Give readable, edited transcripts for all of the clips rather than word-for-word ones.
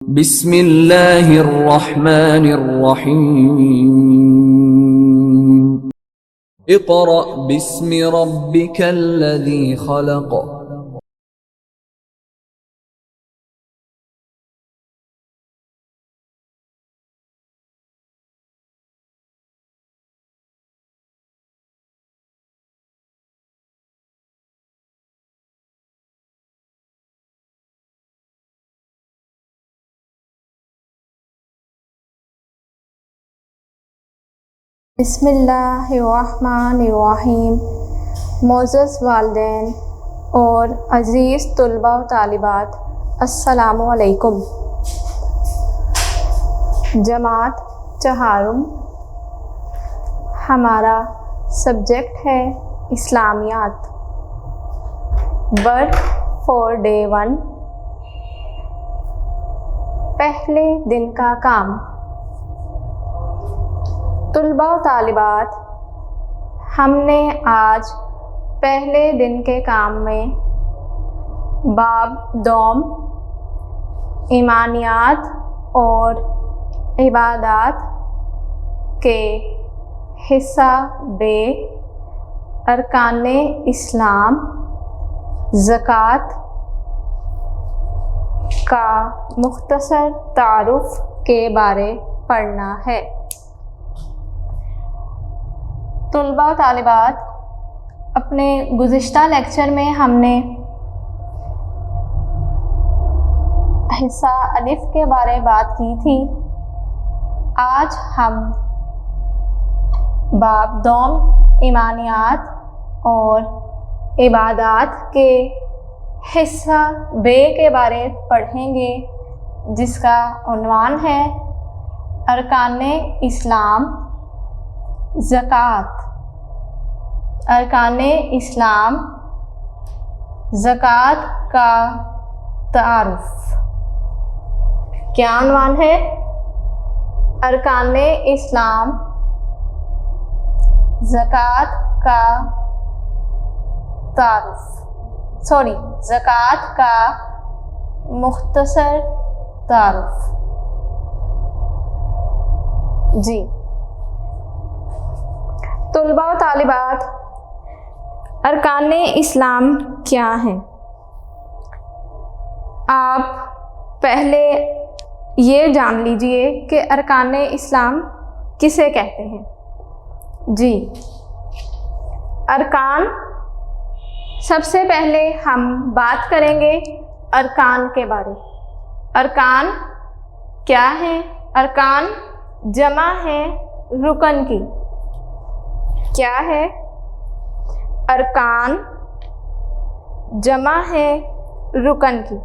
बिस्मिल्लाहिर्रहमानिर्रहीम। इक़रा बिस्मि रब्बिकल्लज़ी खलक़। बिस्मिल्लाहिर्रहमानिर्रहीम। मोअज़्ज़ज़ वालिदैन और अज़ीज़ तुलबा व तालिबात, अस्सलामु अलैकुम। जमात चहारुम, हमारा सब्जेक्ट है इस्लामियात। वर्क फॉर डे 1, पहले दिन का काम। तुलबा व तालिबात, हमने आज पहले दिन के काम में बाब दोम ईमानियात और इबादात के हिस्सा बे अरकाने इस्लाम ज़कात का मुख्तसर तारुफ के बारे पढ़ना है। तुलबा व तालिबात, अपने गुज़िश्ता लेक्चर में हमने हिस्सा अलिफ के बारे में बात की थी। आज हम बाब दोम ईमानियात और इबादात के हिस्सा बे के बारे पढ़ेंगे, जिसका उन्वान है अरकाने इस्लाम ज़कात। अरकाने इस्लाम ज़कात का तारुफ। क्या उन्वान है? अरकाने इस्लाम ज़कात का तारुफ, ज़कात का मुख्तसर तारुफ। जी तुलबा व तालिबात, अरकाने इस्लाम क्या हैं? आप पहले ये जान लीजिए कि अरकाने इस्लाम किसे कहते हैं। जी, अरकान, सबसे पहले हम बात करेंगे अरकान के बारे। अरकान क्या है? अरकान जमा है रुकन की। क्या है? अरकान जमा है रुकन की,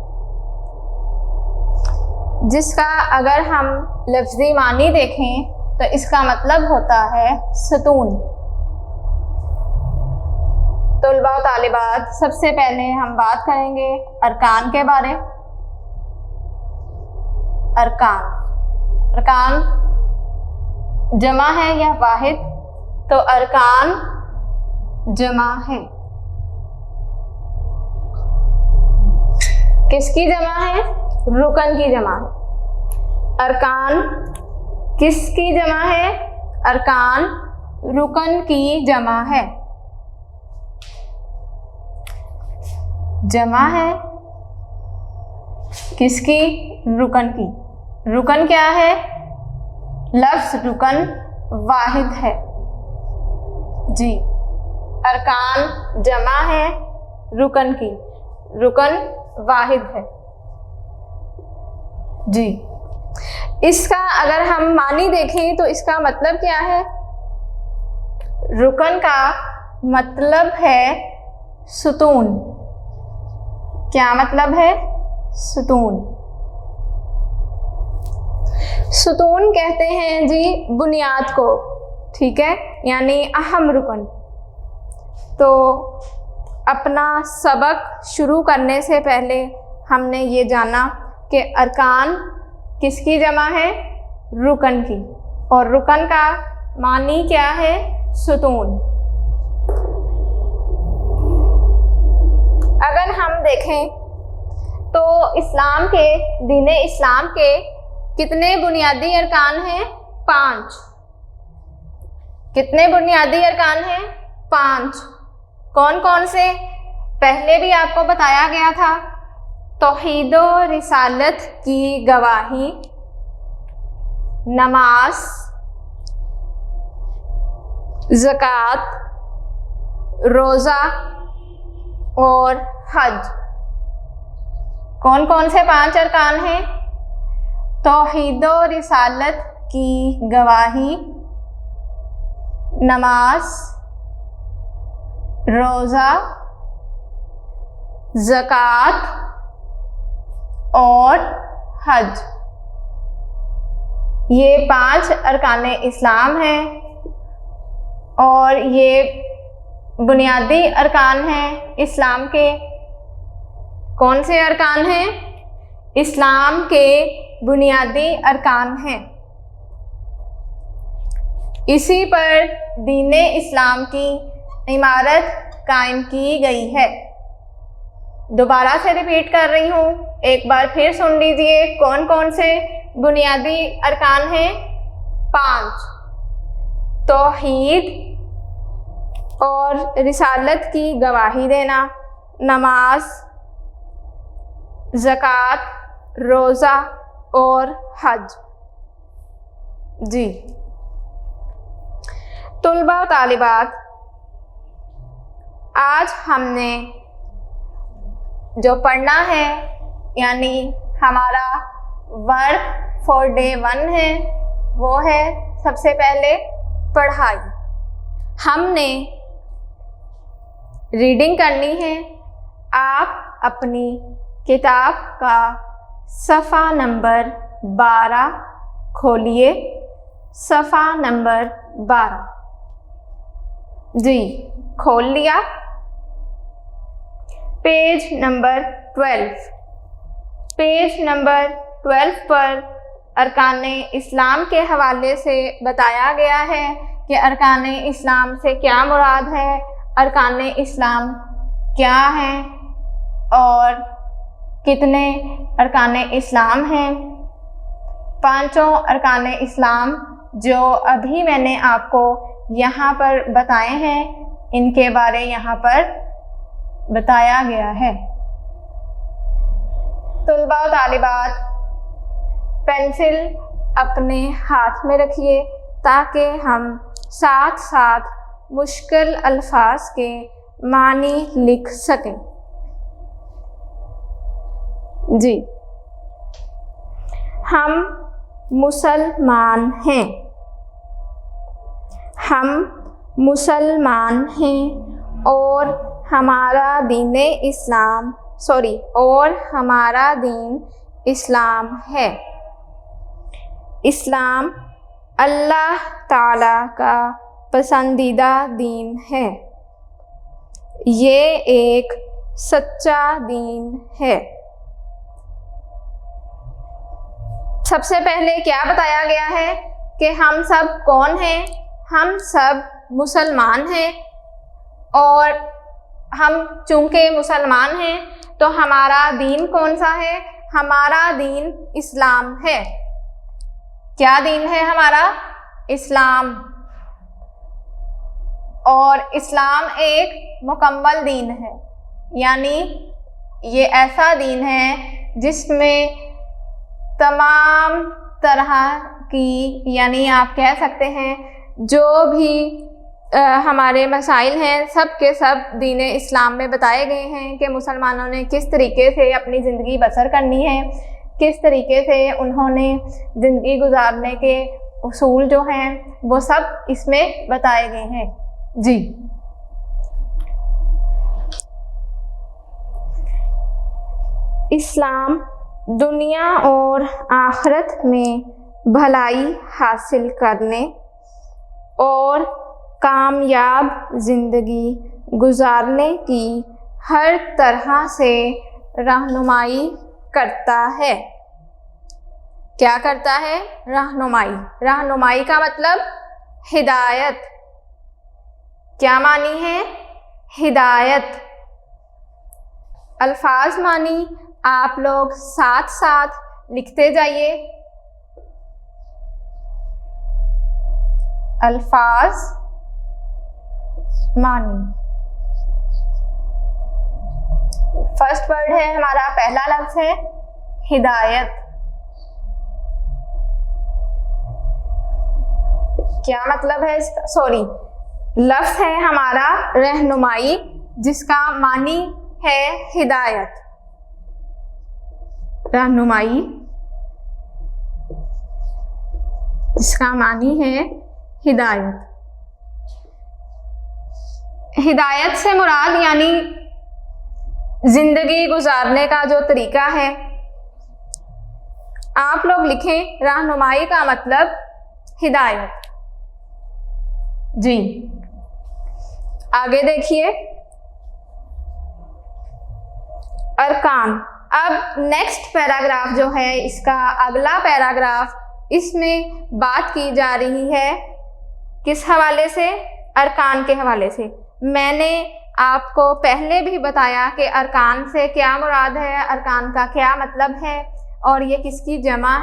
जिसका अगर हम लफ्ज़ी मानी देखें तो इसका मतलब होता है सतून। तुलबा व तालिबात, सबसे पहले हम बात करेंगे अरकान के बारे। अरकान जमा है या वाहिद? तो अरकान जमा है। किसकी जमा है? रुकन की जमा है। अरकान किसकी जमा है? अरकान रुकन की जमा है। जमा है किसकी? रुकन की। रुकन क्या है? लफ्ज़ रुकन वाहिद है। जी, अरकान जमा है रुकन की, रुकन वाहिद है। जी, इसका अगर हम मानी देखें तो इसका मतलब क्या है? रुकन का मतलब है सुतून। क्या मतलब है? सुतून। सुतून कहते हैं जी बुनियाद को, ठीक है, यानी अहम रुकन। तो अपना सबक शुरू करने से पहले हमने ये जाना कि अरकान किसकी जमा है? रुकन की। और रुकन का मानी क्या है? सुतून। अगर हम देखें तो इस्लाम के, दीन इस्लाम के कितने बुनियादी अरकान हैं? 5। कितने बुनियादी अरकान हैं? 5। कौन कौन से? पहले भी आपको बताया गया था। तौहीद और रिसालत की गवाही, नमाज, ज़कात, रोज़ा और हज। कौन कौन से 5 अरकान हैं? तौहीद और रिसालत की गवाही, नमाज, रोज़ा, ज़कात और हज। ये 5 अरकान इस्लाम हैं और ये बुनियादी अरकान हैं इस्लाम के। कौन से अरकान हैं? इस्लाम के बुनियादी अरकान हैं। इसी पर दीन इस्लाम की इमारत कायम की गई है। दोबारा से रिपीट कर रही हूँ, एक बार फिर सुन लीजिए। कौन कौन से बुनियादी अरकान हैं? 5। तौहीद और रिसालत की गवाही देना, नमाज, ज़कात, रोज़ा और हज। जी तुलबा और तालिबात, आज हमने जो पढ़ना है, यानी हमारा वर्क फॉर डे 1 है, वो है सबसे पहले पढ़ाई। हमने रीडिंग करनी है। आप अपनी किताब का सफ़ा नंबर 12 खोलिए। सफ़ा नंबर 12। जी खोल लिया। Page number 12। पेज नंबर 12 पर अरकान इस्लाम के हवाले से बताया गया है कि अरकान इस्लाम से क्या मुराद है, अरकान इस्लाम क्या हैं और कितने अरकान इस्लाम हैं। 5 अरकान इस्लाम जो अभी मैंने आपको यहाँ पर बताए हैं, इनके बारे यहाँ पर बताया गया है। तुलबा और तालिबात, पेंसिल अपने हाथ में रखिए ताकि हम साथ साथ मुश्किल अल्फाज के मानी लिख सकें। जी हम मुसलमान हैं। हम मुसलमान हैं और हमारा दीन इस्लाम और हमारा दीन इस्लाम है। इस्लाम अल्लाह ताला का पसंदीदा दीन है। ये एक सच्चा दीन है। सबसे पहले क्या बताया गया है कि हम सब कौन हैं? हम सब मुसलमान हैं और हम चूँकि मुसलमान हैं तो हमारा दीन कौन सा है? हमारा दीन इस्लाम है। क्या दीन है हमारा? इस्लाम। और इस्लाम एक मुकम्मल दीन है, यानी ये ऐसा दीन है जिसमें तमाम तरह की, यानी आप कह सकते हैं जो भी हमारे मसाइल हैं सब के सब दीन इस्लाम में बताए गए हैं कि मुसलमानों ने किस तरीके से अपनी ज़िंदगी बसर करनी है, किस तरीके से उन्होंने ज़िंदगी गुजारने के उसूल जो हैं वो सब इसमें बताए गए हैं। जी इस्लाम दुनिया और आखिरत में भलाई हासिल करने और कामयाब ज़िंदगी गुजारने की हर तरह से रहनुमाई करता है। क्या करता है? रहनुमाई। रहनुमाई का मतलब हिदायत। क्या मानी है? हिदायत। अल्फाज मानी, आप लोग साथ साथ लिखते जाइए। अल्फाज मानी। फर्स्ट वर्ड है हमारा, पहला लफ्ज है हिदायत। क्या मतलब है इसका? सॉरी, लफ्ज है हमारा रहनुमाई, जिसका मानी है हिदायत। रहनुमाई जिसका मानी है हिदायत। हिदायत से मुराद यानी जिंदगी गुजारने का जो तरीका है। आप लोग लिखें, रहनुमाई का मतलब हिदायत। जी, आगे देखिए, अरकान। अब नेक्स्ट पैराग्राफ जो है, इसका अगला पैराग्राफ, इसमें बात की जा रही है किस हवाले से? अरकान के हवाले से। मैंने आपको पहले भी बताया कि अरकान से क्या मुराद है, अरकान का क्या मतलब है, और ये किसकी जमा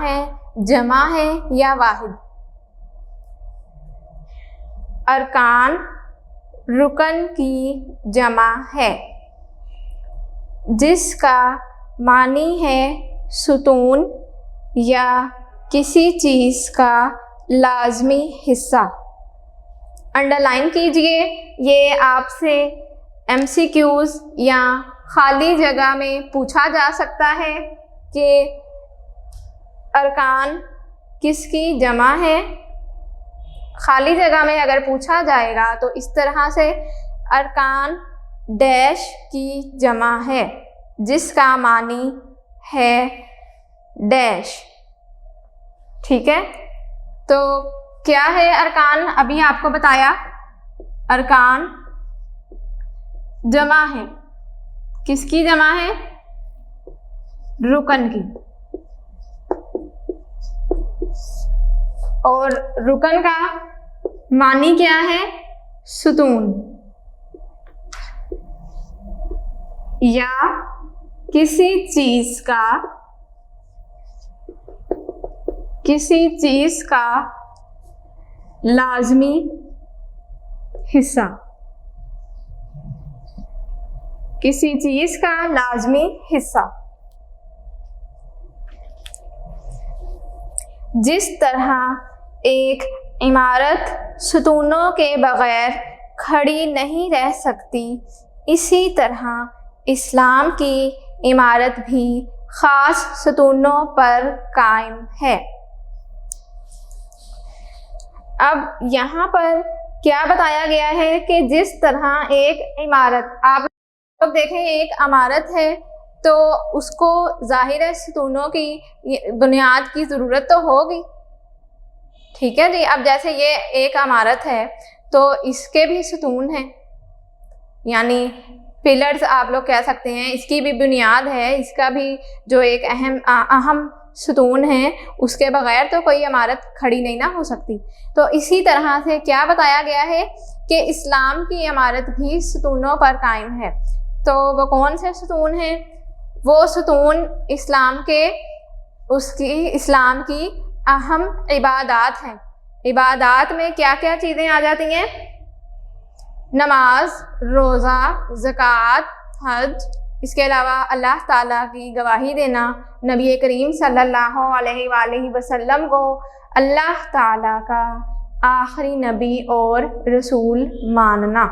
है या वाहिद। अरकान रुकन की जमा है, जिसका मानी है सुतून या किसी चीज़ का लाजमी हिस्सा। अंडरलाइन कीजिए, ये आपसे MCQs या खाली जगह में पूछा जा सकता है कि अरकान किसकी जमा है। खाली जगह में अगर पूछा जाएगा तो इस तरह से, अरकान डैश की जमा है, जिसका मानी है डैश। ठीक है, तो क्या है अरकान? अभी आपको बताया, अरकान जमा है, किसकी जमा है? रुकन की। और रुकन का मानी क्या है? सुतून या किसी चीज का लाजमी हिस्सा। किसी चीज का लाजमी हिस्सा। जिस तरह एक इमारत सुतूनों के बगैर खड़ी नहीं रह सकती, इसी तरह इस्लाम की इमारत भी ख़ास सुतूनों पर कायम है। अब यहाँ पर क्या बताया गया है कि जिस तरह एक इमारत, आप लोग देखें, एक इमारत है तो उसको ज़ाहिर है सुतूनों की बुनियाद की ज़रूरत तो होगी। ठीक है जी। अब जैसे ये एक इमारत है तो इसके भी सुतून हैं, यानी पिलर्स आप लोग कह सकते हैं, इसकी भी बुनियाद है, इसका भी जो एक अहम सुतून है, उसके बगैर तो कोई इमारत खड़ी नहीं ना हो सकती। तो इसी तरह से क्या बताया गया है कि इस्लाम की इमारत भी सुतूनों पर कायम है। तो वो कौन से सुतून हैं? वो सुतून इस्लाम की अहम इबादात हैं। इबादात में क्या क्या चीज़ें आ जाती हैं? नमाज, रोज़ा, ज़कात, हज, इसके अलावा अल्लाह ताला की गवाही देना, नबी करीम सल्लल्लाहु अलैहि वसल्लम को अल्लाह ताला का आखिरी नबी और रसूल मानना।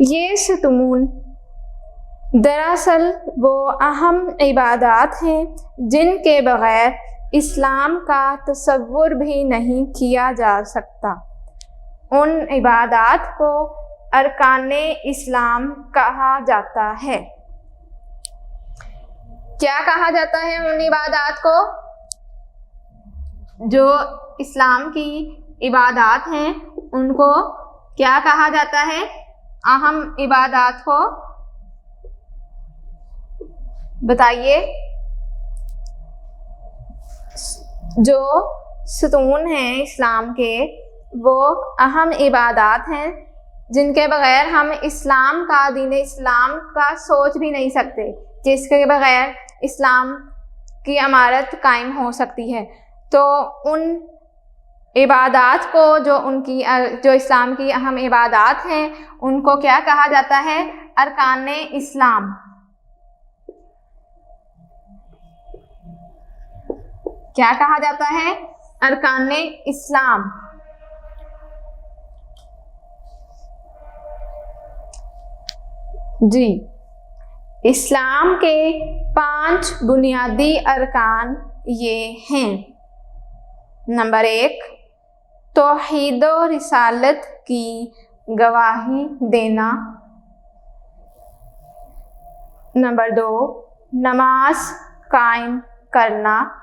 ये सुतून दरअसल वो अहम इबादात हैं जिनके बग़ैर इस्लाम का तसव्वुर भी नहीं किया जा सकता। उन इबादात को अरकाने इस्लाम कहा जाता है। क्या कहा जाता है उन इबादात को? जो इस्लाम की इबादात हैं उनको क्या कहा जाता है? अहम इबादात को बताइए। जो सुतून हैं इस्लाम के, वो अहम इबादात हैं जिनके बगैर हम इस्लाम का, दीन इस्लाम का सोच भी नहीं सकते, जिसके बगैर इस्लाम की इमारत कायम हो सकती है। तो उन इबादात को, जो इस्लाम की अहम इबादात हैं, उनको क्या कहा जाता है? अरकान इस्लाम। क्या कहा जाता है? अरकान इस्लाम। जी, इस्लाम के 5 बुनियादी अरकान ये हैं। नंबर 1, तौहीद व रिसालत की गवाही देना। नंबर 2, नमाज कायम करना।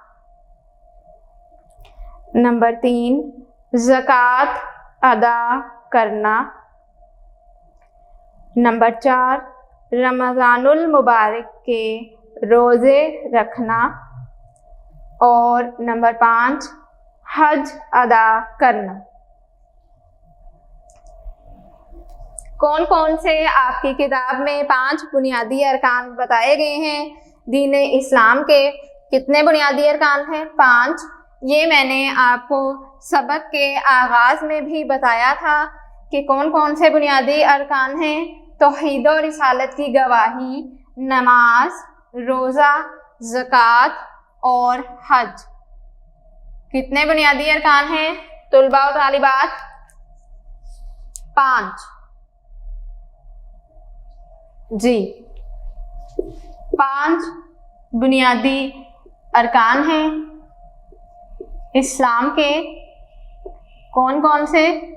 नंबर 3, ज़कात अदा करना। नंबर 4, रमज़ानुल मुबारक के रोज़े रखना। और नंबर 5, हज अदा करना। कौन कौन से आपकी किताब में 5 बुनियादी अरकान बताए गए हैं? दीन इस्लाम के कितने बुनियादी अरकान हैं? 5। ये मैंने आपको सबक के आगाज़ में भी बताया था कि कौन कौन से बुनियादी अरकान हैं। तौहीद और रिसालत की गवाही, नमाज, रोज़ा, ज़कात और हज। कितने बुनियादी अरकान हैं तुलबा और तालिबात? 5। जी, 5 बुनियादी अरकान हैं इस्लाम के। कौन कौन से?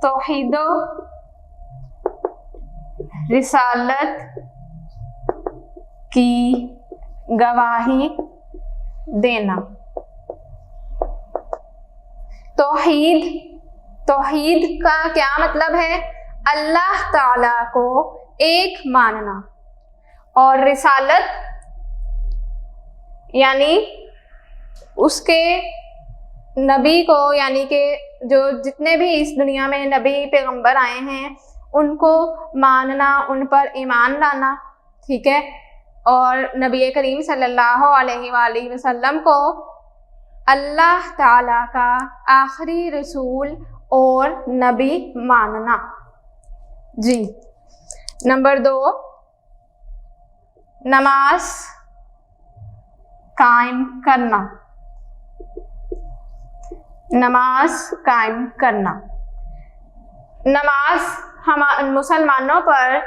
तौहीद रिसालत की गवाही देना। तौहीद का क्या मतलब है? अल्लाह ताला को एक मानना। और रिसालत यानी उसके नबी को, यानी कि जो जितने भी इस दुनिया में नबी पैगंबर आए हैं उनको मानना, उन पर ईमान लाना। ठीक है। और नबी करीम सल्लल्लाहु अलैहि वसल्लम को अल्लाह ताला का आखिरी रसूल और नबी मानना। जी। नंबर 2, नमाज कायम करना। नमाज कायम करना। नमाज हम मुसलमानों पर,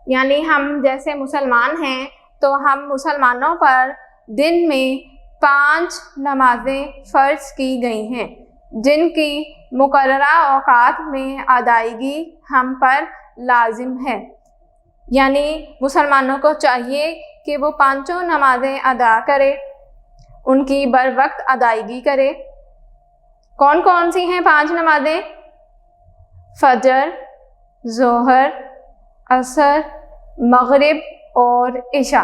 यानी हम जैसे मुसलमान हैं तो हम मुसलमानों पर दिन में 5 नमाजें फ़र्ज की गई हैं, जिनकी मुकर्ररा औकात में अदायगी हम पर लाजिम है। यानी मुसलमानों को चाहिए कि वो 5 नमाजें अदा करे, उनकी बर वक्त अदायगी करे। कौन कौन सी हैं 5 नमाजें? फजर, ज़ोहर, असर, मगरिब और इशा।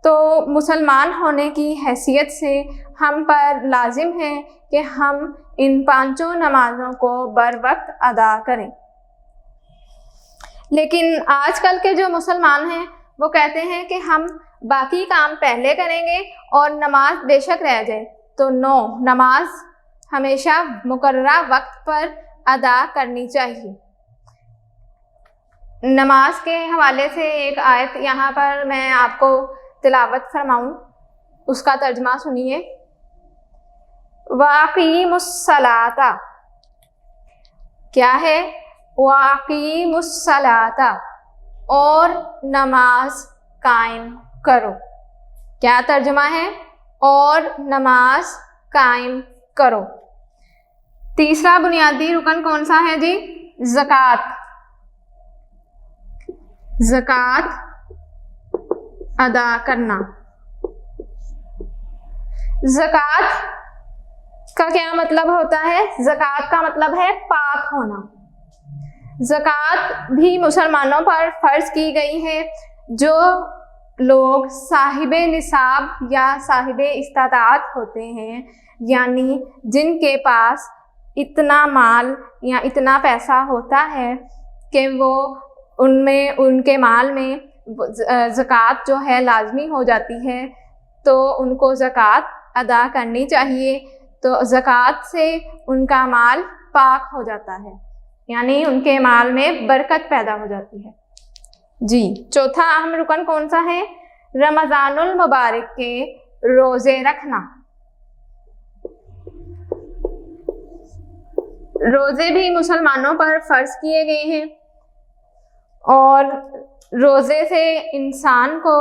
तो मुसलमान होने की हैसियत से हम पर लाजिम है कि हम इन 5 नमाज़ों को बर वक्त अदा करें। लेकिन आजकल के जो मुसलमान हैं वो कहते हैं कि हम बाकी काम पहले करेंगे और नमाज बेशक रह जाए। तो नो, नमाज हमेशा मुकर्ररा वक्त पर अदा करनी चाहिए। नमाज के हवाले से एक आयत यहाँ पर मैं आपको तिलावत फरमाऊँ, उसका तर्जमा सुनिए। वाक़ीमुस्सलाता, क्या है? वाक़ीमुस्सलाता, और नमाज कायम करो। क्या तर्जुमा है? और नमाज कायम करो। तीसरा बुनियादी रुकन कौन सा है जी? ज़कात। ज़कात अदा करना। ज़कात का क्या मतलब होता है? ज़कात का मतलब है पाक होना। ज़कात भी मुसलमानों पर फ़र्ज की गई है। जो लोग साहिबे निसाब या साहिबे इस्तादात होते हैं, यानी जिनके पास इतना माल या इतना पैसा होता है कि वो उनमें उनके माल में ज़कात जो है लाजमी हो जाती है, तो उनको ज़कात अदा करनी चाहिए। तो ज़कात से उनका माल पाक हो जाता है, यानी उनके माल में बरकत पैदा हो जाती है। जी, चौथा अहम रुकन कौन सा है? रमज़ानुल मुबारक के रोज़े रखना। रोज़े भी मुसलमानों पर फ़र्ज़ किए गए हैं और रोज़े से इंसान को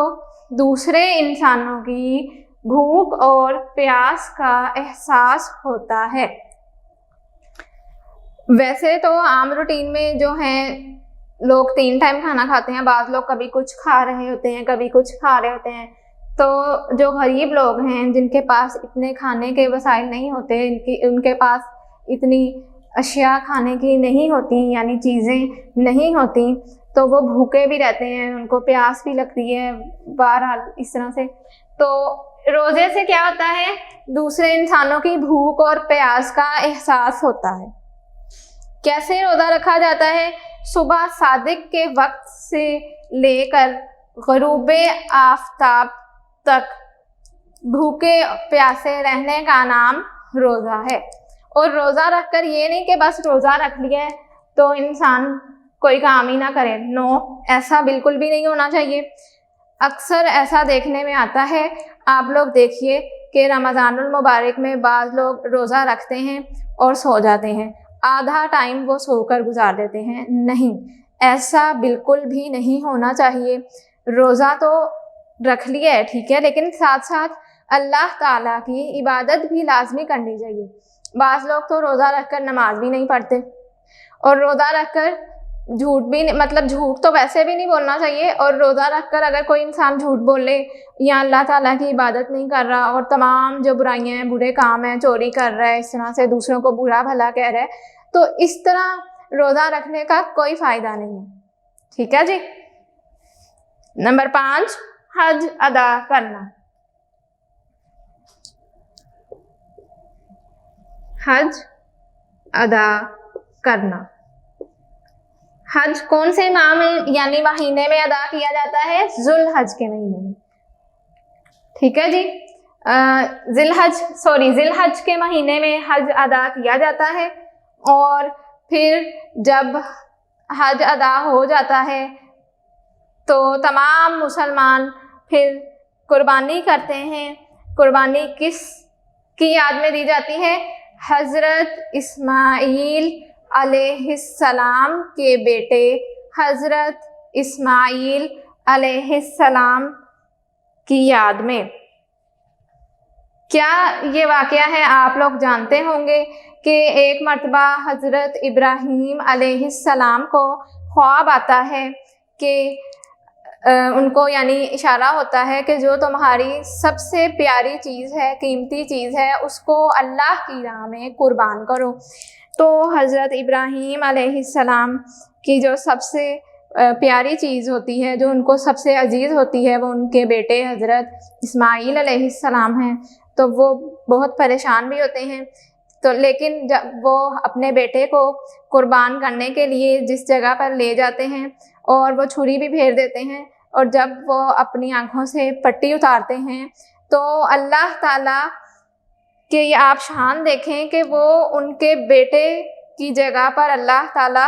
दूसरे इंसानों की भूख और प्यास का एहसास होता है। वैसे तो आम रूटीन में जो है लोग 3 टाइम खाना खाते हैं, बाज़ लोग कभी कुछ खा रहे होते हैं, कभी कुछ खा रहे होते हैं। तो जो गरीब लोग हैं, जिनके पास इतने खाने के वसाइल नहीं होते, उनके पास इतनी अशिया खाने की नहीं होती, यानी चीज़ें नहीं होती, तो वो भूखे भी रहते हैं, उनको प्यास भी लगती है, बहरहाल इस तरह से। तो रोज़े से क्या होता है? दूसरे इंसानों की भूख और प्यास का एहसास होता है। कैसे रोज़ा रखा जाता है? सुबह सादिक के वक्त से लेकर ग़ुरूबे आफ़ताब तक भूखे प्यासे रहने का नाम रोज़ा है। और रोज़ा रखकर ये नहीं कि बस रोज़ा रख लिया तो इंसान कोई काम ही ना करे, नो, ऐसा बिल्कुल भी नहीं होना चाहिए। अक्सर ऐसा देखने में आता है, आप लोग देखिए कि रमज़ानुल मुबारक में बाज़ लोग रोज़ा रखते हैं और सो जाते हैं, आधा टाइम वो सोकर गुजार देते हैं। नहीं, ऐसा बिल्कुल भी नहीं होना चाहिए। रोज़ा तो रख लिया है, ठीक है, लेकिन साथ साथ अल्लाह ताला की इबादत भी लाजमी करनी चाहिए। बाज़ लोग तो रोज़ा रखकर नमाज भी नहीं पढ़ते, और रोज़ा रखकर झूठ भी, मतलब झूठ तो वैसे भी नहीं बोलना चाहिए, और रोज़ा रखकर अगर कोई इंसान झूठ बोले या अल्लाह ताला की इबादत नहीं कर रहा और तमाम जो बुराइयां हैं, बुरे काम हैं, चोरी कर रहा है, इस तरह से दूसरों को बुरा भला कह रहा है, तो इस तरह रोज़ा रखने का कोई फ़ायदा नहीं है। ठीक है जी। नंबर 5, हज अदा करना। हज अदा करना। हज कौन से माह में यानी महीने में अदा किया जाता है? ज़ुल्हज के महीने में। ठीक है जी। ज़िलहज के महीने में हज अदा किया जाता है, और फिर जब हज अदा हो जाता है तो तमाम मुसलमान फिर कुर्बानी करते हैं। कुर्बानी किस की याद में दी जाती है? हज़रत इस्माईल अलैहिस्सलाम के बेटे हज़रत इस्माईल अलैहिस्सलाम की याद में। क्या ये वाक़या है? आप लोग जानते होंगे कि एक मर्तबा हज़रत इब्राहीम अलैहिस्सलाम को ख्वाब आता है कि उनको यानी इशारा होता है कि जो तुम्हारी सबसे प्यारी चीज़ है, कीमती चीज़ है, उसको अल्लाह की राह में कुर्बान करो। तो हज़रत इब्राहीम अलैहिस्सलाम की जो सबसे प्यारी चीज़ होती है, जो उनको सबसे अजीज़ होती है, वो उनके बेटे हज़रत इस्माईल अलैहिस्सलाम हैं। तो वो बहुत परेशान भी होते हैं। तो लेकिन जब वो अपने बेटे को कुर्बान करने के लिए जिस जगह पर ले जाते हैं और वो छुरी भी फेर देते हैं, और जब वो अपनी आँखों से पट्टी उतारते हैं तो अल्लाह ताला के ये आप शान देखें कि वो उनके बेटे की जगह पर अल्लाह ताला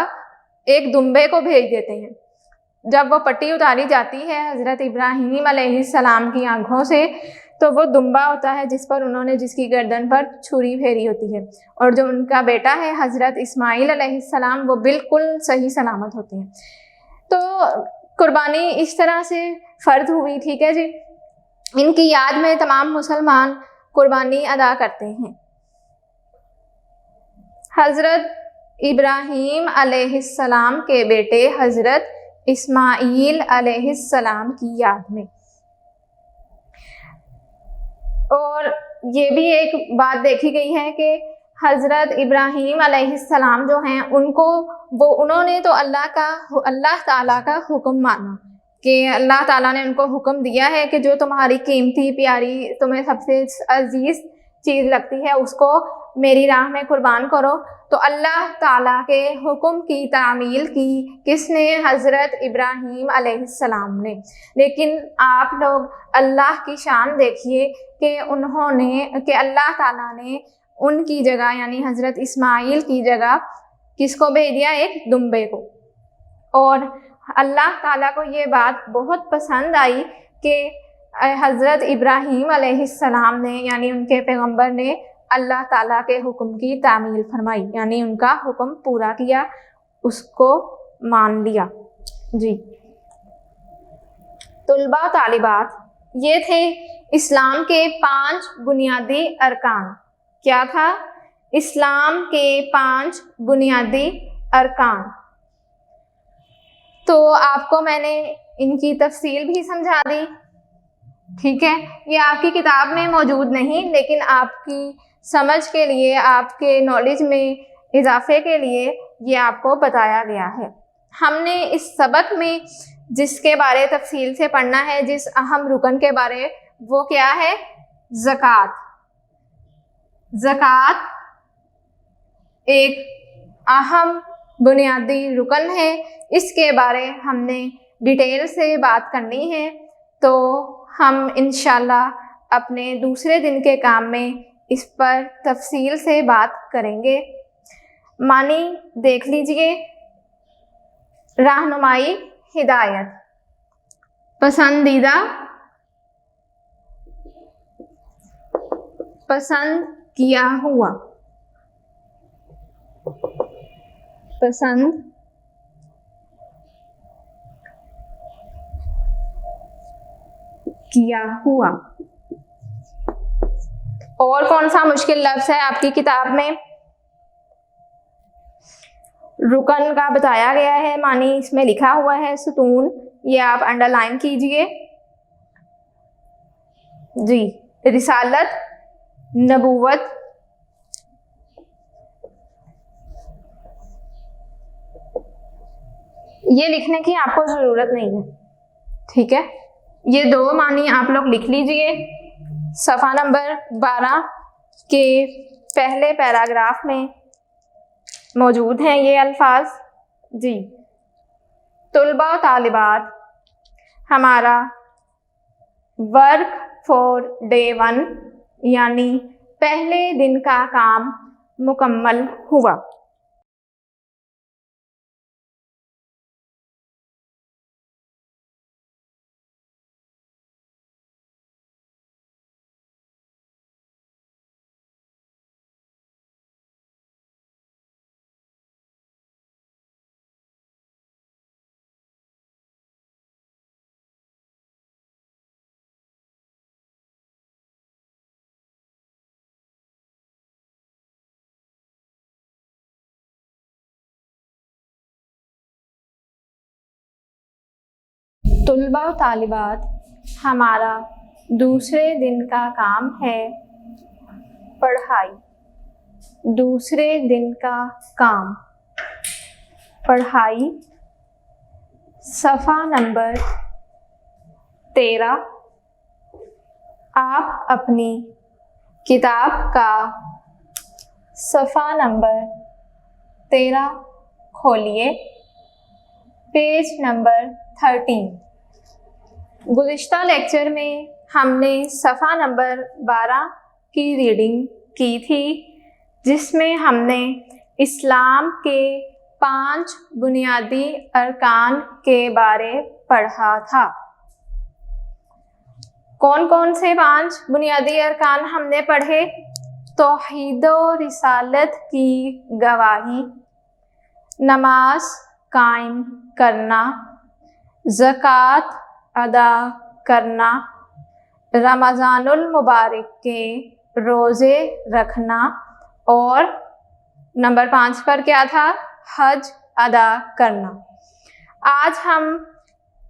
एक दुम्बे को भेज देते हैं। जब वो पट्टी उतारी जाती है हज़रत इब्राहीम अलैहिस्सलाम की आँखों से, तो वो दुम्बा होता है जिस पर उन्होंने जिसकी गर्दन पर छुरी फेरी होती है, और जो उनका बेटा है हज़रत इस्माईल अलैहिस्सलाम, वो बिल्कुल सही सलामत होते हैं। तो कुर्बानी इस तरह से फ़र्ज हुई। ठीक है जी। इनकी याद में तमाम मुसलमान कुर्बानी अदा करते हैं। हज़रत इब्राहीम अलैहिस्सलाम के बेटे हज़रत इस्माईल अलैहिस्सलाम की याद में। और ये भी एक बात देखी गई है कि हज़रत इब्राहीम अलैहिस्सलाम जो हैं, उन्होंने तो अल्लाह ताला का हुक्म माना कि अल्लाह ताला ने उनको हुक्म दिया है कि जो तुम्हारी कीमती प्यारी, तुम्हें सबसे अजीज़ चीज़ लगती है, उसको मेरी राह में कुर्बान करो। तो अल्लाह ताला के हुक्म की तामील की किसने? हज़रत इब्राहीम अलैहिस्सलाम ने। लेकिन आप लोग अल्लाह की शान देखिए कि अल्लाह ताला ने उनकी जगह यानी हज़रत इस्माइल की जगह किसको भेज दिया? एक दुम्बे को। और अल्लाह ताला को ये बात बहुत पसंद आई कि हज़रत इब्राहीम अलैहिस्सलाम ने यानी उनके पैगंबर ने अल्लाह ताला के हुक्म की तामील फरमाई, यानी उनका हुक्म पूरा किया, उसको मान लिया। जी तुलबा तालिबात, ये थे इस्लाम के 5 बुनियादी अरकान। क्या था? इस्लाम के 5 बुनियादी अरकान। तो आपको मैंने इनकी तफसील भी समझा दी, ठीक है। ये आपकी किताब में मौजूद नहीं, लेकिन आपकी समझ के लिए, आपके नॉलेज में इजाफे के लिए ये आपको बताया गया है। हमने इस सबक में जिसके बारे तफसील से पढ़ना है, जिस अहम रुकन के बारे, वो क्या है? ज़कात। ज़कात एक अहम बुनियादी रुकन है, इसके बारे हमने डिटेल से बात करनी है। तो हम इंशाल्लाह अपने दूसरे दिन के काम में इस पर तफसील से बात करेंगे। मानी देख लीजिए, रहनुमाई हिदायत, पसंदीदा, पसंद किया हुआ, पसंद किया हुआ। और कौन सा मुश्किल लफ्ज़ है आपकी किताब में? रुकन का बताया गया है, मानी इसमें लिखा हुआ है सुतून, ये आप अंडरलाइन कीजिए। जी, रिसालत, नबूवत, ये लिखने की आपको ज़रूरत नहीं है, ठीक है। ये 2 मानी आप लोग लिख लीजिए। सफ़ा नंबर 12 के पहले पैराग्राफ में मौजूद हैं ये अल्फाज। जी, तुलबा तालिबात, हमारा वर्क फॉर डे 1 यानी पहले दिन का काम मुकम्मल हुआ। तुलबा तालिबात, हमारा दूसरे दिन का काम है पढ़ाई। दूसरे दिन का काम पढ़ाई। सफ़ा नंबर 13। आप अपनी किताब का सफ़ा नंबर 13 खोलिए, पेज नंबर 13। गुज़िश्ता लेक्चर में हमने सफ़ा नंबर 12 की रीडिंग की थी, जिसमें हमने इस्लाम के 5 बुनियादी अरकान के बारे पढ़ा था। कौन कौन से 5 बुनियादी अरकान हमने पढ़े? तौहीद व रिसालत की गवाही, नमाज कायम करना, ज़कात अदा करना, रमज़ानुल मुबारक के रोज़े रखना, और नंबर 5 पर क्या था? हज अदा करना। आज हम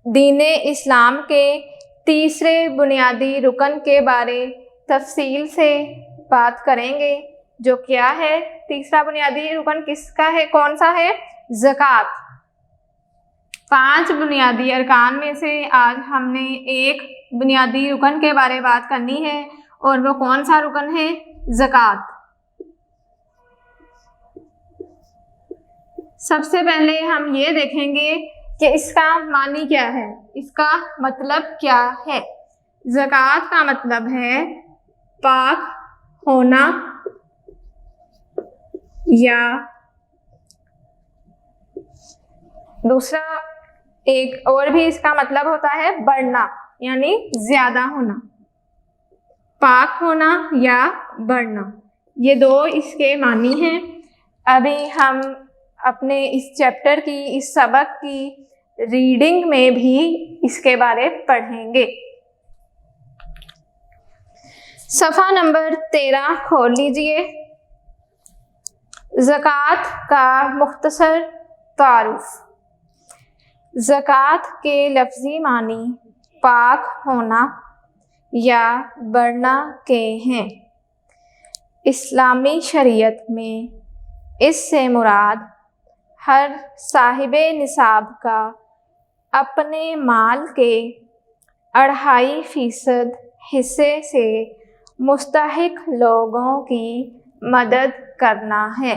दीने इस्लाम के तीसरे बुनियादी रुकन के बारे तफसील से बात करेंगे, जो क्या है? तीसरा बुनियादी रुकन किसका है? कौन सा है? ज़कात। 5 बुनियादी अरकान में से आज हमने एक बुनियादी रुकन के बारे बात करनी है, और वो कौन सा रुकन है? ज़कात। सबसे पहले हम ये देखेंगे कि इसका मानी क्या है, इसका मतलब क्या है। ज़कात का मतलब है पाक होना या दूसरा एक और भी इसका मतलब होता है बढ़ना, यानी ज्यादा होना। पाक होना या बढ़ना, ये दो इसके मानी हैं। अभी हम अपने इस चैप्टर की, इस सबक की रीडिंग में भी इसके बारे पढ़ेंगे। सफ़ा नंबर 13 खोल लीजिए। ज़कात का मुख्तसर तारुफ। ज़कात के लफ्ज़ी मानी पाक होना या बढ़ना के हैं। इस्लामी शरीयत में इससे मुराद हर साहिबे निसाब का अपने माल के 2.5% हिस्से से मुस्तहिक लोगों की मदद करना है।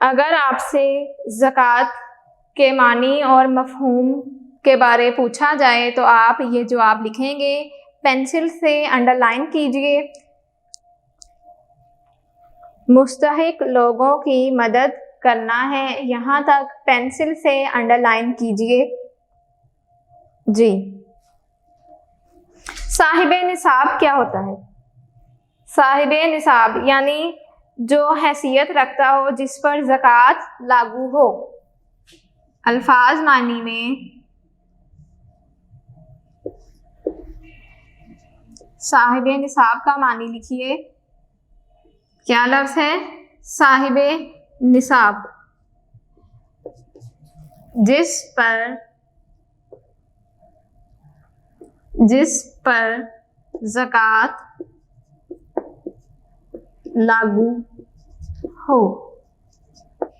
अगर आपसे ज़कात के मानी और मफ़हूम के बारे पूछा जाए तो आप ये जवाब लिखेंगे, पेंसिल से अंडरलाइन कीजिए। मुस्तहिक लोगों की मदद करना है, यहाँ तक पेंसिल से अंडरलाइन कीजिए जी। साहिबे निसाब क्या होता है? साहिबे निसाब यानी जो हैसियत रखता हो, जिस पर ज़कात लागू हो। अल्फाज मानी में साहिबे निसाब का मानी लिखिए। क्या लफ्ज़ है? साहिबे निसाब, जिस पर ज़कात लागू हो,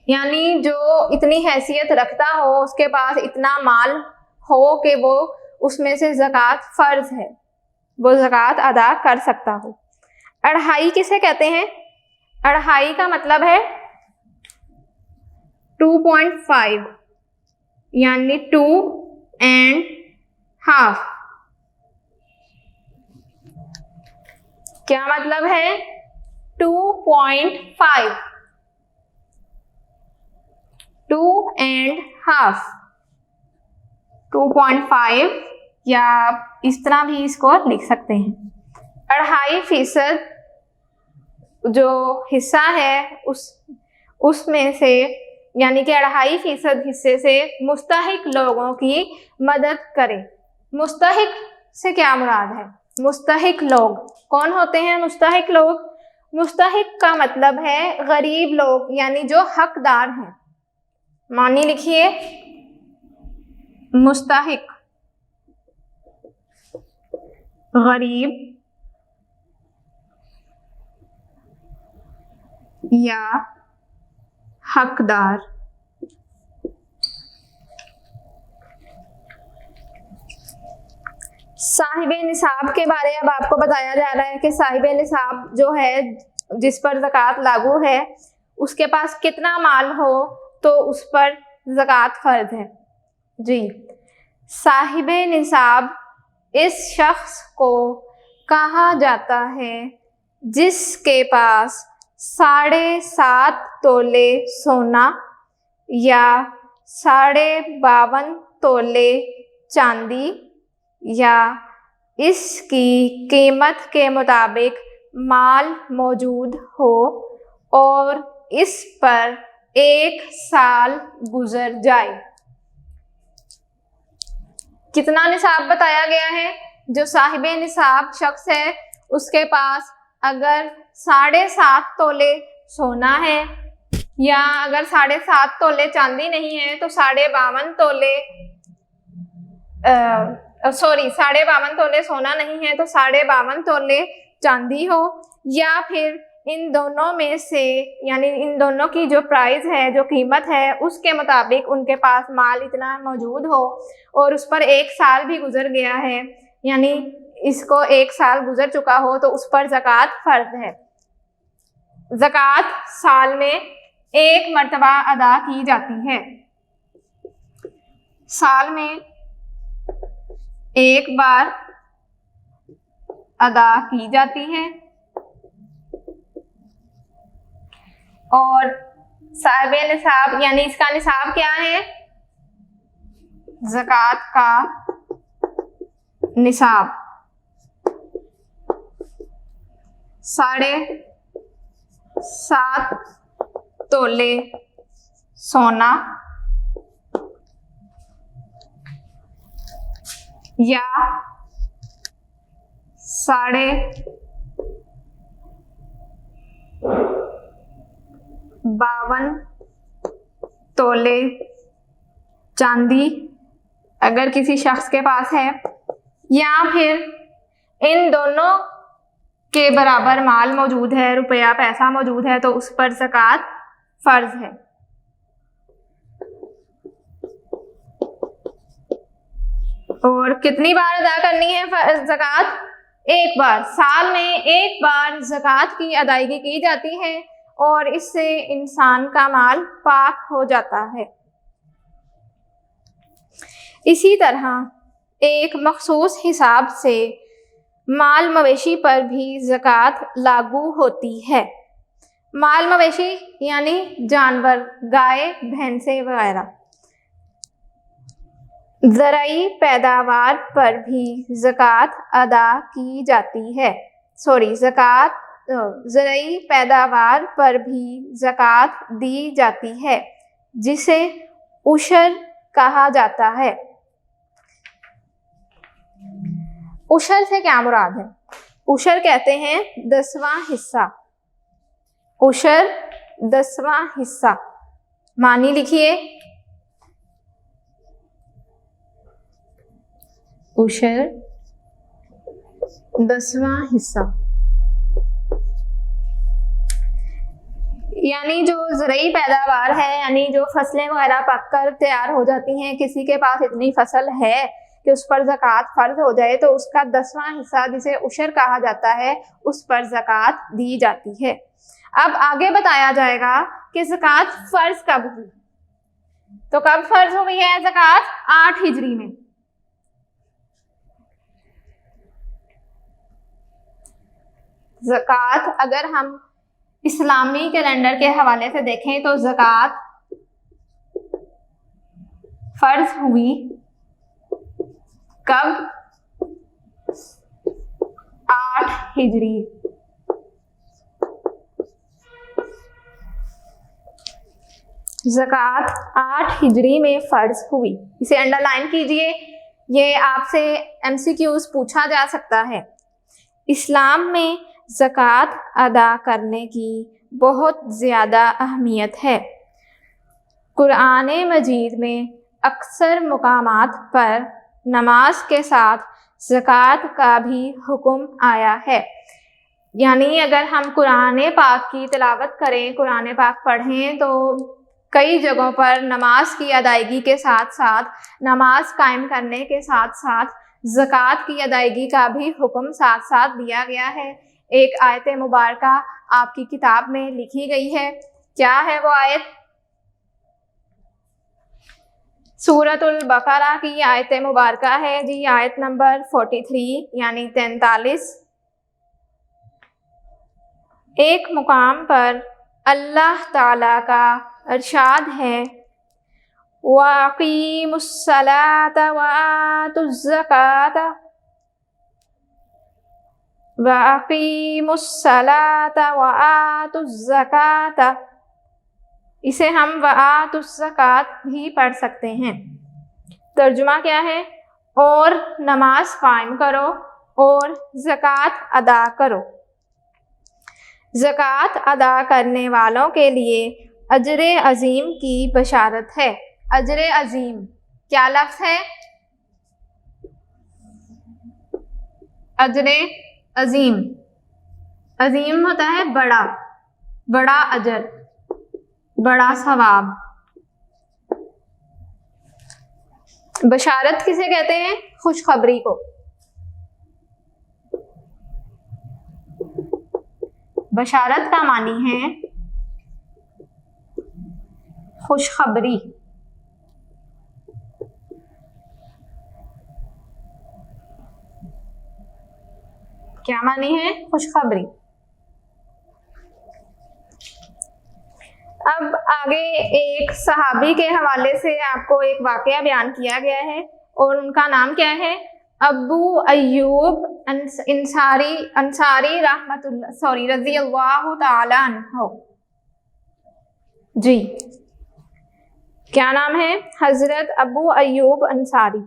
यानी जो इतनी हैसियत रखता हो, उसके पास इतना माल हो कि वो उसमें से ज़कात फ़र्ज है, वो ज़कात अदा कर सकता हो। 2.5 किसे कहते हैं? 2.5 का मतलब है 2.5, यानी 2.5। क्या मतलब है? 2.5, 2.5, 2.5 या इस तरह भी इसको लिख सकते हैं। 2.5% जो हिस्सा है उसमें से, यानी कि 2.5% हिस्से से मुस्तहिक लोगों की मदद करें। मुस्तहिक से क्या मुराद है? मुस्तहिक लोग कौन होते हैं? मुस्तहिक लोग, मुस्तहिक का मतलब है गरीब लोग, यानी जो हकदार हैं। मानी लिखिए, मुस्तहिक गरीब या हकदार। साहिबे निसाब के बारे अब आपको बताया जा रहा है कि साहिबे निसाब जो है, जिस पर ज़कात लागू है, उसके पास कितना माल हो तो उस पर ज़कात फ़र्ज है जी। साहिबे निसाब इस शख्स को कहा जाता है जिसके पास 7.5 तोले सोना या 52.5 तोले चांदी या इसकी कीमत के मुताबिक माल मौजूद हो और इस पर 1 साल गुजर जाए। कितना निसाब बताया गया है? जो साहिबे निसाब शख्स है, उसके पास अगर 7.5 तोले सोना है, या अगर 7.5 तोले चांदी नहीं है तो 52.5 तोले 52 तोले सोना नहीं है तो 52 तोले चांदी हो, या फिर इन दोनों में से, यानी इन दोनों की जो प्राइस है, जो कीमत है, उसके मुताबिक उनके पास माल इतना मौजूद हो और उस पर 1 साल भी गुजर गया है, यानी इसको 1 साल गुजर चुका हो, तो उस पर ज़कात फ़र्ज है। ज़कात साल में एक मर्तबा अदा की जाती है। साल में एक बार अदा की जाती है और साहिब निसाब यानी इसका निसाब क्या है? ज़कात का निसाब 7.5 तोले सोना या 52 तोले चांदी अगर किसी शख्स के पास है, या फिर इन दोनों के बराबर माल मौजूद है, रुपया पैसा मौजूद है, तो उस पर ज़कात फर्ज है। और कितनी बार अदा करनी है ज़कात? एक बार। साल में एक बार ज़कात की अदायगी की जाती है और इससे इंसान का माल पाक हो जाता है। इसी तरह एक मखसूस हिसाब से माल मवेशी पर भी ज़कात लागू होती है। माल मवेशी यानी जानवर, गाय, भैंसें वगैरह। ज़राई पैदावार पर भी ज़कात अदा की जाती है। ज़राई पैदावार पर भी ज़कात दी जाती है, जिसे उशर कहा जाता है। उशर से क्या मुराद है? उशर कहते हैं 10वां हिस्सा। उशर 10वां हिस्सा। मानी लिखिए, उशर 10वां हिस्सा। यानी जो ज़राई पैदावार है, यानी जो फसलें वगैरह पककर तैयार हो जाती हैं, किसी के पास इतनी फसल है कि उस पर ज़कात फ़र्ज हो जाए, तो उसका 10वां हिस्सा जिसे उशर कहा जाता है, उस पर ज़कात दी जाती है। अब आगे बताया जाएगा कि ज़कात फ़र्ज कब हुई। तो कब फ़र्ज हुई है ज़कात? 8 हिजरी में। ज़कात अगर हम इस्लामी कैलेंडर के हवाले से देखें तो ज़कात फर्ज हुई कब? 8 हिजरी। ज़कात 8 हिजरी में फर्ज हुई। इसे अंडरलाइन कीजिए, ये आपसे MCQs पूछा जा सकता है। इस्लाम में ज़कात अदा करने की बहुत ज़्यादा अहमियत है। कुरान मजीद में अक्सर मुकामात पर नमाज के साथ ज़कात का भी हुक्म आया है। यानी अगर हम कुरान पाक की तिलावत करें, कुरान पाक पढ़ें, तो कई जगहों पर नमाज की अदायगी के साथ साथ, नमाज कायम करने के साथ साथ ज़कात की अदायगी का भी हुक्म साथ साथ दिया गया है। एक आयत मुबारका आपकी किताब में लिखी गई है। क्या है वो आयत? सूरतुल बकरा की आयत मुबारका है जी, आयत नंबर 43 यानी 43। एक मुकाम पर अल्लाह ताला का इरशाद है, वाक़ीमुस्सलाता वातुज़्ज़काता वाक़ीमुस्सलाता वातुज़्ज़काता। इसे हम वातुज़्ज़कात भी पढ़ सकते हैं। तर्जुमा क्या है? और नमाज कायम करो और ज़कात अदा करो। ज़कात अदा करने वालों के लिए अजर अज़ीम की बशारत है। अजर अज़ीम क्या लफ्ज़ है? अजर अज़ीम। अज़ीम होता है बड़ा, बड़ा अजर, बड़ा सवाब। बशारत किसे कहते हैं? खुशखबरी को। बशारत का मानी है खुशखबरी। क्या मानी है? खुशखबरी। अब आगे एक सहाबी के हवाले से आपको एक वाकया बयान किया गया है और उनका नाम क्या है? अबू अय्यूब अंसारी रज़ी अल्लाह ताला अन्हु जी। क्या नाम है? हजरत अबू अय्यूब अंसारी।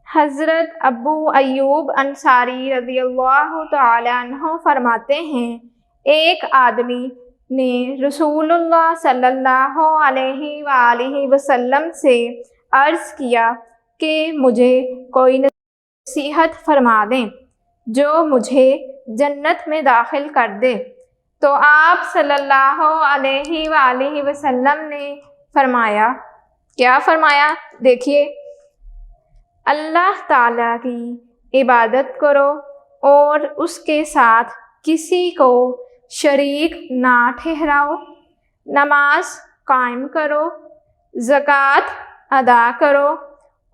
हजरत अबू अय्यूब अंसारी रज़ी अल्लाह ताला अन्हु फरमाते हैं, एक आदमी ने रसूलुल्लाह सल्लल्लाहु अलैहि वसल्लम से अर्ज़ किया कि मुझे कोई नसीहत फरमा दें जो मुझे जन्नत में दाखिल कर दे। तो आप सल्लल्लाहु अलैहि वसल्लम ने फरमाया, क्या फरमाया? देखिए, अल्लाह ताला की इबादत करो और उसके साथ किसी को शरीक ना ठहराओ, नमाज कायम करो, ज़कात अदा करो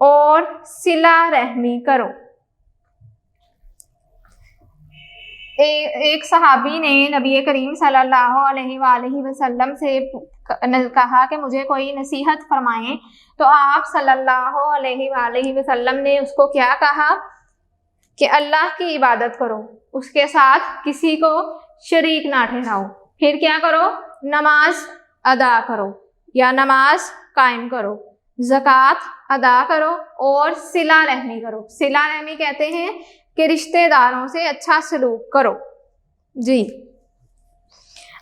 और सिला रहमी करो। एक सहाबी ने नबी करीम सल्लल्लाहु अलैहि वसल्लम से कहा कि मुझे कोई नसीहत फरमाएं। तो आप सल्लल्लाहु अलैहि वसल्लम ने उसको क्या कहा कि अल्लाह की इबादत करो, उसके साथ किसी को शरीक ना ठहराओ, फिर क्या करो? नमाज अदा करो या नमाज कायम करो, ज़कात अदा करो और सिला रहमी करो। सिला रहमी कहते हैं कि रिश्तेदारों से अच्छा सलूक करो जी।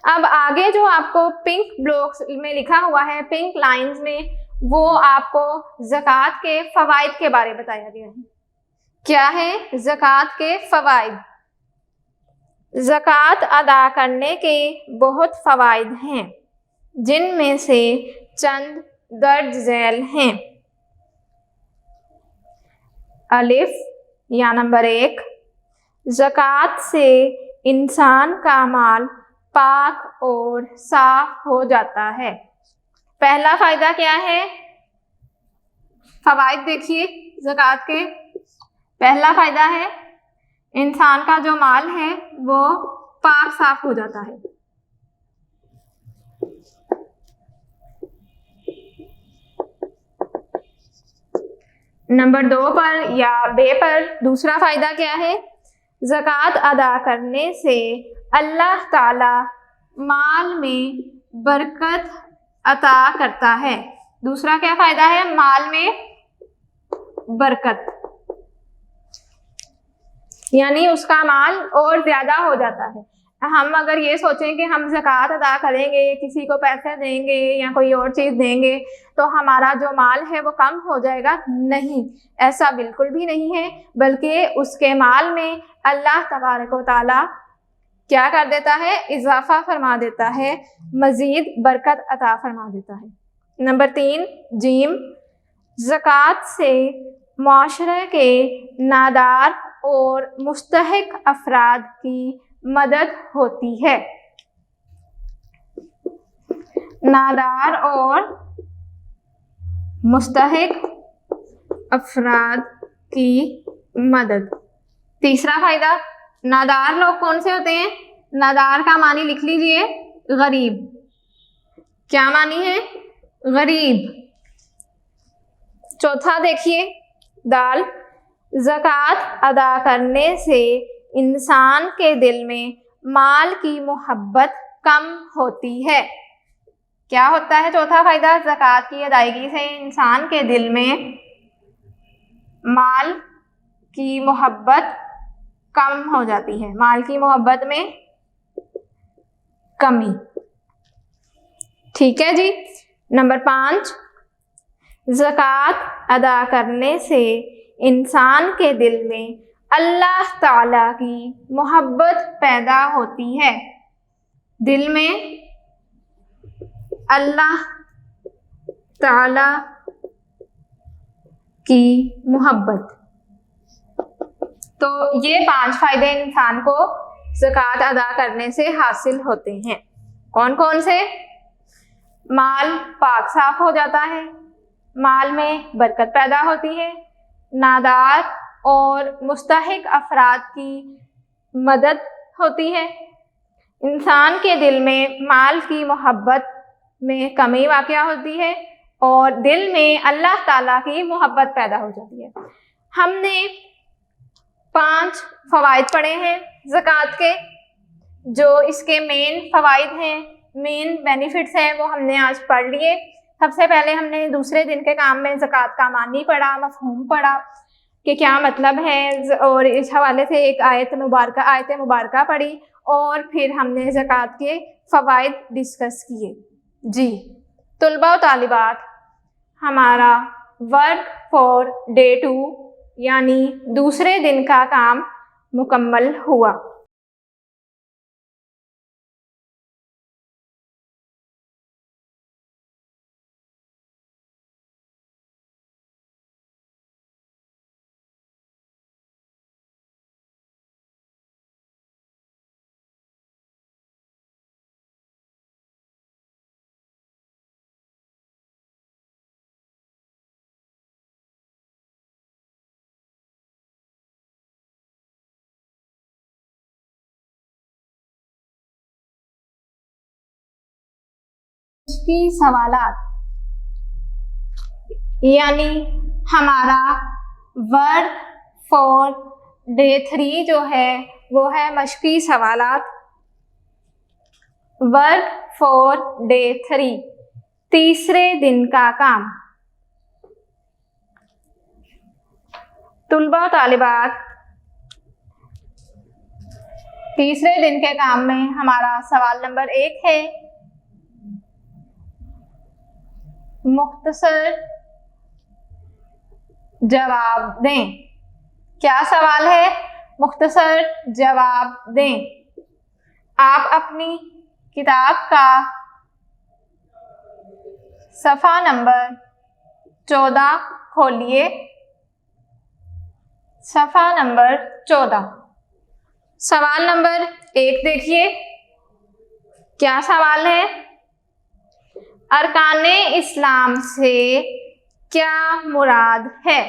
अब आगे जो आपको पिंक ब्लॉक्स में लिखा हुआ है, पिंक लाइंस में, वो आपको ज़कात के फ़वाइद के बारे में बताया गया है। क्या है ज़कात के फ़वाइद? ज़कात अदा करने के बहुत फ़वाइद हैं, जिनमें से चंद दर्ज झैल हैं। अलिफ या नंबर 1, ज़कात से इंसान का माल पाक और साफ हो जाता है। पहला फ़ायदा क्या है? फ़वाइद देखिए ज़कात के। पहला फ़ायदा है इंसान का जो माल है वो पाक साफ हो जाता है। नंबर 2 पर या बे पर दूसरा फ़ायदा क्या है? ज़कात अदा करने से अल्लाह ताला माल में बरकत अता करता है। दूसरा क्या फ़ायदा है? माल में बरकत, यानी उसका माल और ज़्यादा हो जाता है। हम अगर ये सोचें कि हम ज़कात अदा करेंगे, किसी को पैसे देंगे या कोई और चीज़ देंगे तो हमारा जो माल है वो कम हो जाएगा, नहीं, ऐसा बिल्कुल भी नहीं है, बल्कि उसके माल में अल्लाह तबारक व तआला क्या कर देता है? इजाफा फरमा देता है, मज़ीद बरकत अता फरमा देता है। नंबर 3 जीम, ज़कात से माशरे के नादार और मुस्तहिक अफराद की मदद होती है। नादार और मुस्तहिक अफराद की मदद। तीसरा फ़ायदा, नादार लोग कौन से होते हैं? नादार का मानी लिख लीजिए, गरीब। क्या मानी है? गरीब। चौथा देखिए दाल, ज़कात अदा करने से इंसान के दिल में माल की मोहब्बत कम होती है। क्या होता है चौथा फ़ायदा? ज़कात की अदायगी से इंसान के दिल में माल की मोहब्बत कम हो जाती है, माल की मोहब्बत में कमी। ठीक है जी। नंबर 5, ज़कात अदा करने से इंसान के दिल में अल्लाह ताला की मोहब्बत पैदा होती है। दिल में अल्लाह ताला की मोहब्बत। तो ये 5 फ़ायदे इंसान को ज़कात अदा करने से हासिल होते हैं। कौन कौन से? माल पाक साफ हो जाता है, माल में बरकत पैदा होती है, नादार और मुस्तहिक अफराद की मदद होती है, इंसान के दिल में माल की मोहब्बत में कमी वाक़या होती है और दिल में अल्लाह ताला की मोहब्बत पैदा हो जाती है। हमने 5 फ़वाइद पढ़े हैं ज़कात के, जो इसके मेन फ़वाइद हैं, मेन बेनिफिट्स हैं, वो हमने आज पढ़ लिए। सबसे पहले हमने दूसरे दिन के काम में ज़कात का मानी पढ़ा, मफ़हूम पढ़ा कि क्या मतलब है, और इस हवाले से एक आयत मुबारका पढ़ी, और फिर हमने ज़कात के फ़वाइद डिस्कस किए। जी तुलबा व तालिबात, हमारा वर्क फॉर डे 2 यानी दूसरे दिन का काम मुकम्मल हुआ। की सवालात यानी हमारा वर्क फॉर डे 3 जो है वो है मश्की सवालात। वर्क फॉर डे 3, तीसरे दिन का काम। तुलबा तालिबात, तीसरे दिन के काम में हमारा सवाल नंबर 1 है, मुख्तसर जवाब दें। क्या सवाल है? मुख्तसर जवाब दें। आप अपनी किताब का सफ़ा नंबर 14 खोलिए। सफ़ा नंबर 14, सवाल नंबर 1 देखिए। क्या सवाल है? अरकाने इस्लाम से क्या मुराद है?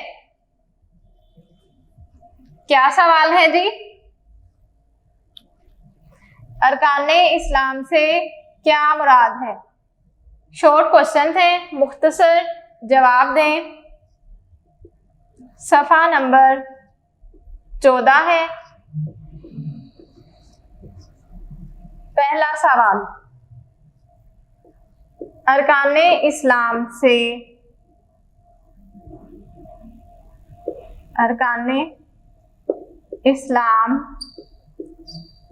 क्या सवाल है जी? अरकाने इस्लाम से क्या मुराद है? शॉर्ट क्वेश्चन थे, मुख्तसर जवाब दें। सफ़ा नंबर 14 है। पहला सवाल, अरकाने इस्लाम से, अरकाने इस्लाम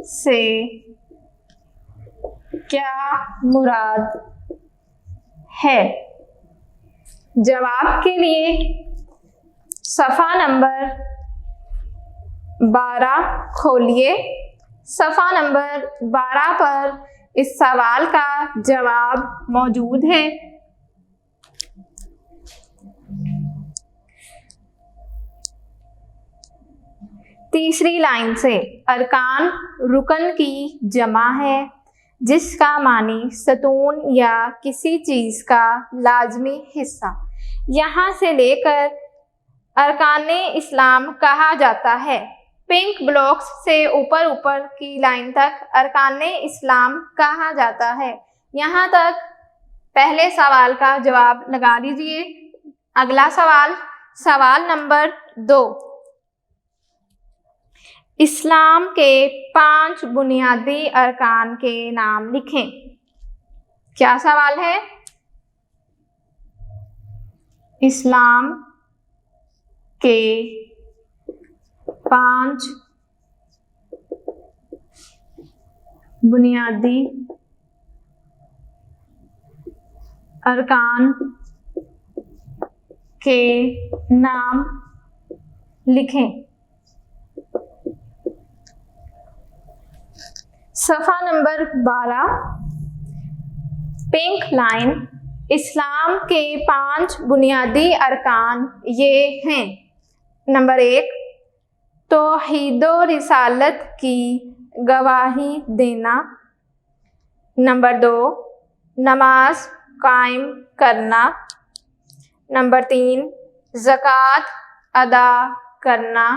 से क्या मुराद है? जवाब के लिए सफ़ा नंबर 12 खोलिए। सफ़ा नंबर 12 पर इस सवाल का जवाब मौजूद है। तीसरी लाइन से, अरकान रुकन की जमा है जिसका मानी सतून या किसी चीज़ का लाजमी हिस्सा। यहाँ से लेकर अरकाने इस्लाम कहा जाता है। पिंक ब्लॉक्स से ऊपर की लाइन तक अरकाने इस्लाम कहा जाता है। यहाँ तक पहले सवाल का जवाब लगा लीजिए। अगला सवाल, सवाल नंबर 2, इस्लाम के 5 बुनियादी अरकान के नाम लिखें। क्या सवाल है? इस्लाम के 5 बुनियादी अरकान के नाम लिखें। सफ़ा नंबर 12, पिंक लाइन, इस्लाम के 5 बुनियादी अरकान ये हैं। नंबर 1, तौहीद व रिसालत की गवाही देना। नंबर 2, नमाज कायम करना। नंबर 3, ज़कात अदा करना।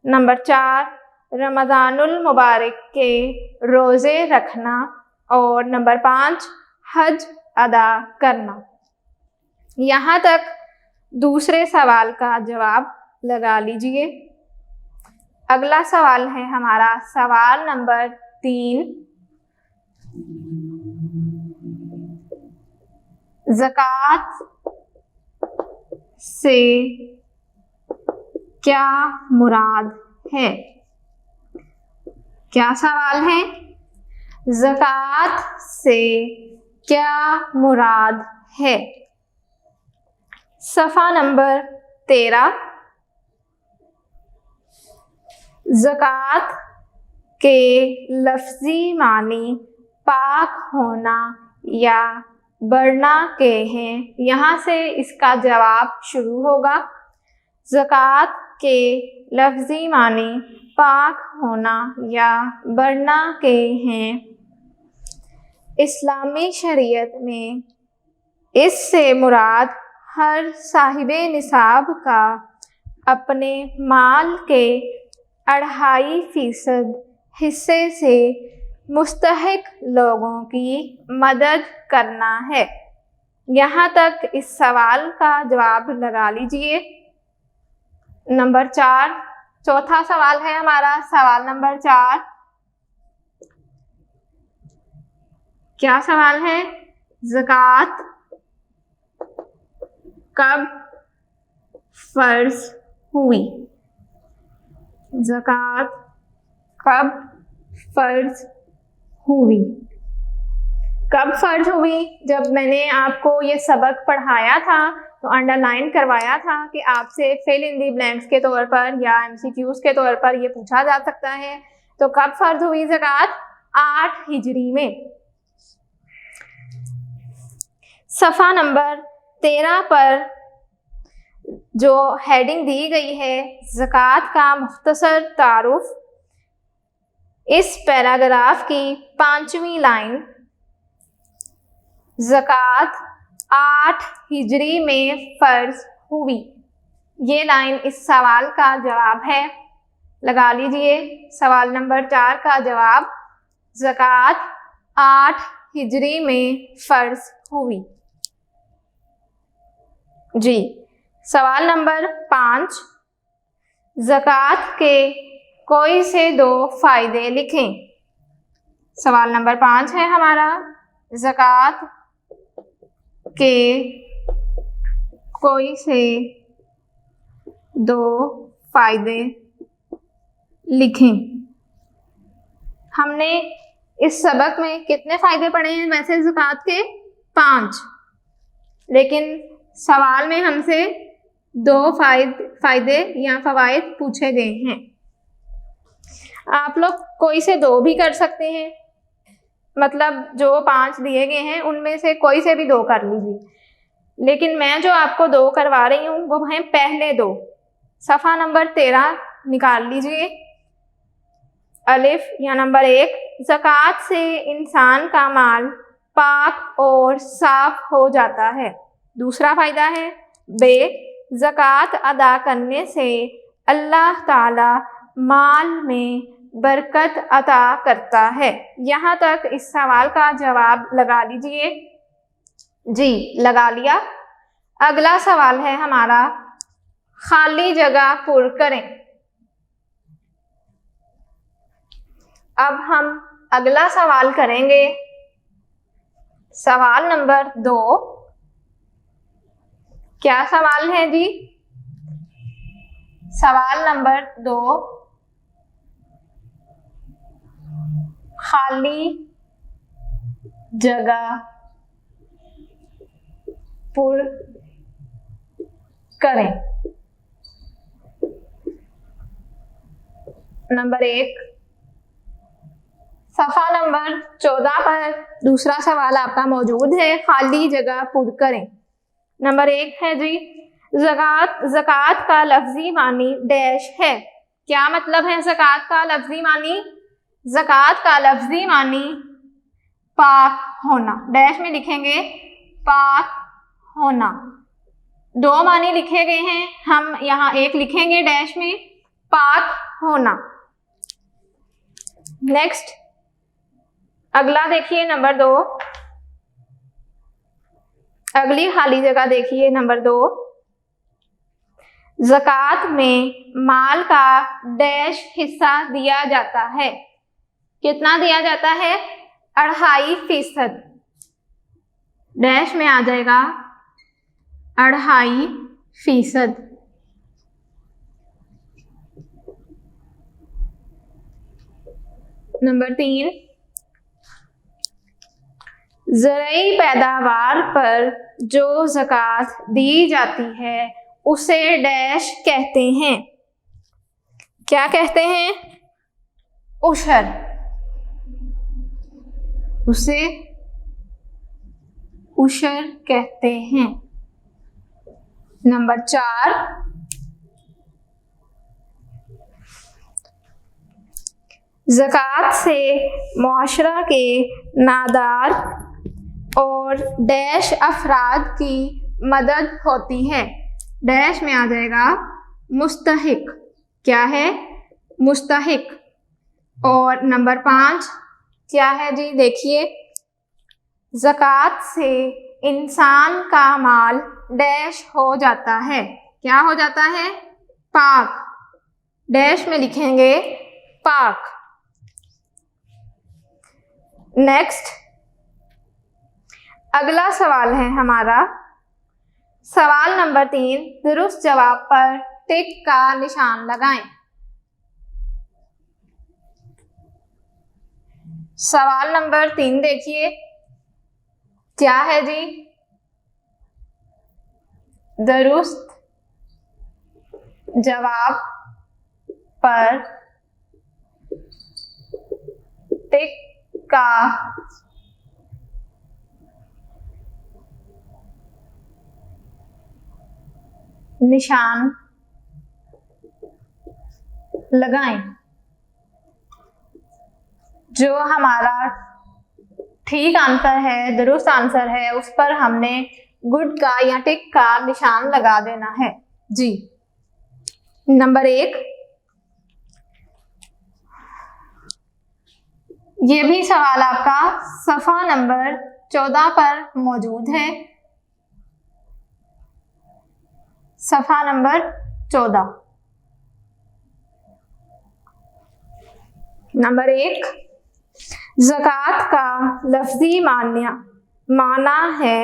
नंबर 4, रमज़ानुल मुबारक के रोज़े रखना। और नंबर 5, हज अदा करना। यहाँ तक दूसरे सवाल का जवाब लगा लीजिए। अगला सवाल है हमारा सवाल नंबर 3, ज़कात से क्या मुराद है? क्या सवाल है? ज़कात से क्या मुराद है? सफ़ा नंबर 13, ज़कात के लफ्ज़ी मानी पाक होना या बढ़ना के हैं। यहाँ से इसका जवाब शुरू होगा। ज़कात के लफ्ज़ी मानी पाक होना या बढ़ना के हैं। इस्लामी शरीयत में इससे मुराद हर साहिबे निसाब का अपने माल के 2.5% हिस्से से मुस्तहिक लोगों की मदद करना है। यहाँ तक इस सवाल का जवाब लगा लीजिए। नंबर 4, चौथा सवाल है हमारा सवाल नंबर 4। क्या सवाल है? ज़कात कब फ़र्ज हुई? ज़कात कब फ़र्ज हुई? कब फ़र्ज हुई? जब मैंने आपको ये सबक पढ़ाया था तो अंडरलाइन करवाया था कि आपसे फिल इन दी ब्लैंक्स के तौर पर या MCQs के तौर पर ये पूछा जा सकता है। तो कब फ़र्ज हुई ज़कात? 8 हिजरी में। सफ़ा नंबर 13 पर जो हेडिंग दी गई है ज़कात का मुख्तसर तारुफ, इस पैराग्राफ की 5वीं लाइन, ज़कात 8 हिजरी में फ़र्ज हुई, ये लाइन इस सवाल का जवाब है। लगा लीजिए सवाल नंबर 4 का जवाब, ज़कात 8 हिजरी में फ़र्ज हुई। जी, सवाल नंबर 5, ज़कात के कोई से 2 फ़ायदे लिखें। सवाल नंबर 5 है हमारा, ज़कात के कोई से 2 फ़ायदे लिखें। हमने इस सबक में कितने फ़ायदे पढ़े हैं? वैसे ज़कात के 5, लेकिन सवाल में हमसे 2 फ़ायदे या फ़वाइद पूछे गए हैं। आप लोग कोई से 2 भी कर सकते हैं, मतलब जो 5 दिए गए हैं उनमें से कोई से भी 2 कर लीजिए, लेकिन मैं जो आपको 2 करवा रही हूँ वो हैं पहले 2। सफ़ा नंबर 13 निकाल लीजिए। अलिफ या नंबर 1, ज़कात से इंसान का माल पाक और साफ हो जाता है। दूसरा फ़ायदा है बे, ज़कात अदा करने से अल्लाह ताला माल में बरकत अता करता है। यहाँ तक इस सवाल का जवाब लगा लीजिए। जी, लगा लिया। अगला सवाल है हमारा, खाली जगह पुर करें। अब हम अगला सवाल करेंगे, सवाल नंबर 2। क्या सवाल है जी? सवाल नंबर 2, खाली जगह पुर करें। नंबर 1, सफ़ा नंबर 14 पर दूसरा सवाल आपका मौजूद है, खाली जगह पुर करें। नंबर 1 है जी, ज़कात का लफ्ज़ी मानी डैश है। क्या मतलब है ज़कात का लफ्ज़ी मानी? ज़कात का लफ्ज़ी मानी पाक होना। डैश में लिखेंगे पाक होना। दो मानी लिखे गए हैं, हम यहाँ एक लिखेंगे डैश में, पाक होना। नेक्स्ट अगला देखिए नंबर 2, अगली खाली जगह देखिए नंबर 2। ज़कात में माल का डैश हिस्सा दिया जाता है। कितना दिया जाता है? 2.5%। डैश में आ जाएगा 2.5%। नंबर 3, ज़रई पैदावार पर जो ज़कात दी जाती है उसे डैश कहते हैं। क्या कहते हैं? उशर। उसे उशर कहते हैं। नंबर 4, ज़कात से मुआशरा के नादार और डैश अफराद की मदद होती है। डैश में आ जाएगा मुस्तहिक। क्या है? मुस्तहिक। और नंबर 5 क्या है जी? देखिए, ज़कात से इंसान का माल डैश हो जाता है। क्या हो जाता है? पाक। डैश में लिखेंगे पाक। नेक्स्ट अगला सवाल है हमारा सवाल नंबर 3। दुरुस्त जवाब पर टिक का निशान लगाएं। सवाल नंबर 3 देखिए, क्या है जी? दुरुस्त जवाब पर टिक का निशान लगाएं। जो हमारा ठीक आंसर है, दुरुस्त आंसर है, उस पर हमने गुड का या टिक का निशान लगा देना है जी। नंबर 1, ये भी सवाल आपका सफ़ा नंबर 14 पर मौजूद है। सफ़ा नंबर 14। नंबर 1, ज़कात का लफ्ज़ी माना है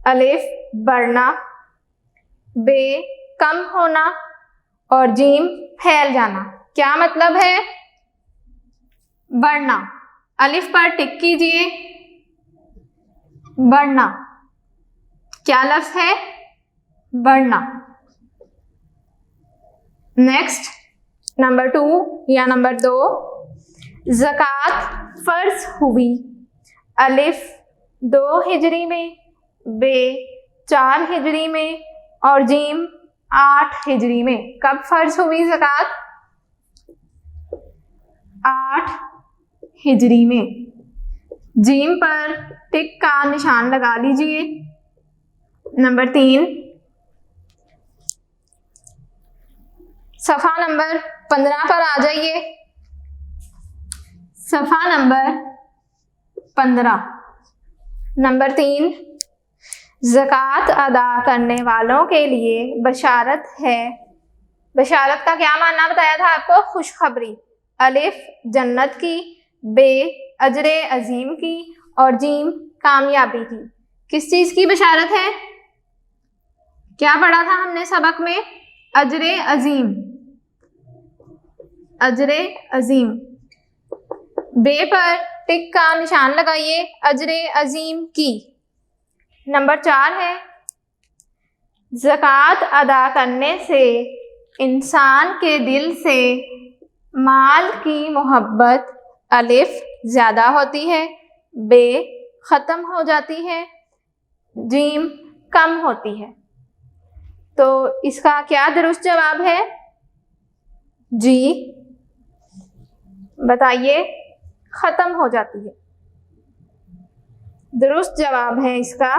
अलिफ बढ़ना, बे कम होना और जीम फैल जाना। क्या मतलब है? बढ़ना। अलिफ पर टिक कीजिए। बढ़ना क्या लफ्ज़ है? बढ़ना। नेक्स्ट नंबर 2 या नंबर 2, ज़कात फ़र्ज हुई अलिफ 2 हिजरी में, बे 4 हिजरी में और जीम 8 हिजरी में। कब फ़र्ज हुई ज़कात? 8 हिजरी में। जीम पर टिक का निशान लगा लीजिए। नंबर 3, सफ़ा नंबर 15 पर आ जाइए। सफ़ा नंबर 15। नंबर 3, ज़कात अदा करने वालों के लिए बशारत है। बशारत का क्या माना बताया था आपको? खुशखबरी। अलिफ जन्नत की, बे अजरे अजीम की और जीम कामयाबी की। किस चीज़ की बशारत है? क्या पढ़ा था हमने सबक में? अजरे अजीम। अजरे अजीम। बे पर टिक का निशान लगाइए, अजरे अजीम की। नंबर 4 है, ज़कात अदा करने से इंसान के दिल से माल की मोहब्बत अलिफ ज़्यादा होती है, बे ख़त्म हो जाती है, जीम कम होती है। तो इसका क्या दुरुस्त जवाब है? जी बताइए। ख़त्म हो जाती है। दुरुस्त जवाब है इसका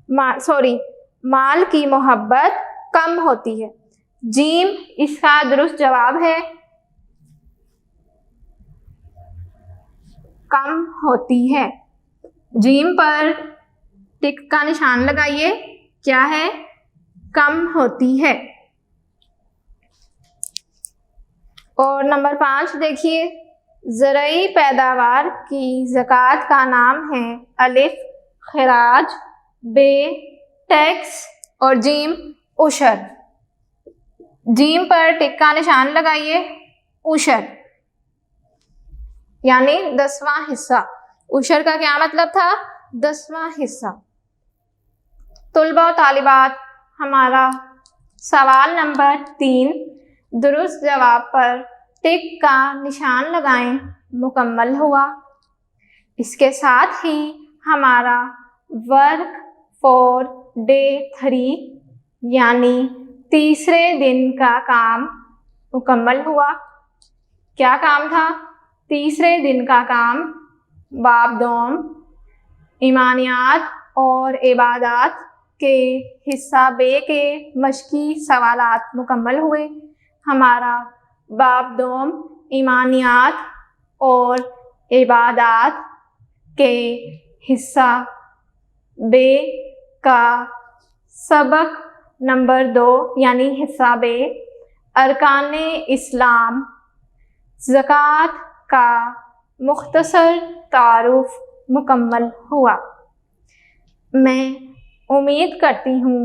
माल की मोहब्बत कम होती है। जीम इसका दुरुस्त जवाब है, कम होती है। जीम पर टिक का निशान लगाइए, क्या है? कम होती है। और नंबर 5 देखिए, ज़रई पैदावार की ज़कात का नाम है अलिफ खराज, बे टैक्स और जीम उशर। जीम पर टिक का निशान लगाइए, उशर यानी 10वां हिस्सा। उशर का क्या मतलब था? 10वां हिस्सा। तुलबा और तालिबात, हमारा सवाल नंबर 3 दुरुस्त जवाब पर टिक का निशान लगाएं, मुकम्मल हुआ। इसके साथ ही हमारा वर्क फॉर डे 3 यानी तीसरे दिन का काम मुकम्मल हुआ। क्या काम था? तीसरे दिन का काम बाब दोम ईमानियात और इबादात के हिस्सा बे के मशकी सवालात मुकम्मल हुए। हमारा बाब दोम ईमानियात और इबादात के हिस्सा बे का सबक नंबर 2 यानी हिस्सा बे अरकाने इस्लाम ज़कात का मुख्तसर तारुफ मुकम्मल हुआ। मैं उम्मीद करती हूँ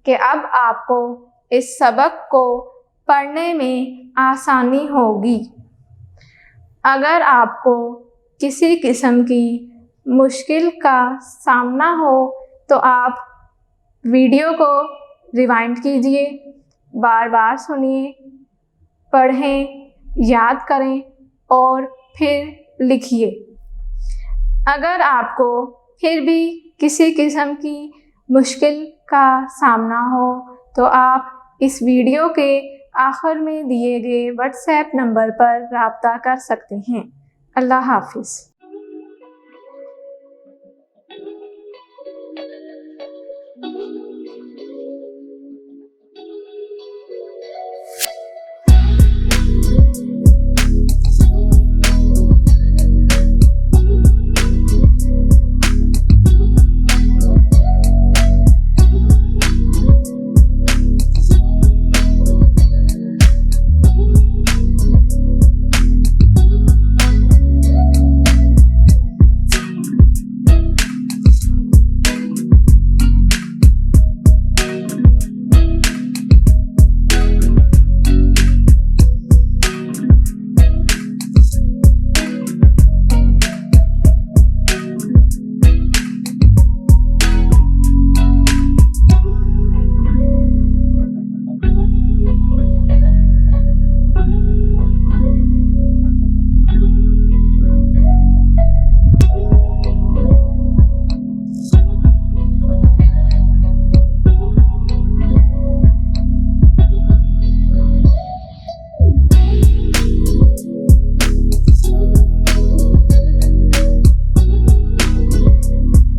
कि अब आपको इस सबक को पढ़ने में आसानी होगी। अगर आपको किसी किस्म की मुश्किल का सामना हो तो आप वीडियो को रिवाइंड कीजिए, बार बार सुनिए, पढ़ें, याद करें और फिर लिखिए। अगर आपको फिर भी किसी किस्म की मुश्किल का सामना हो तो आप इस वीडियो के आखिर में दिए गए व्हाट्सएप नंबर पर राब्ता कर सकते हैं। अल्लाह हाफिज़।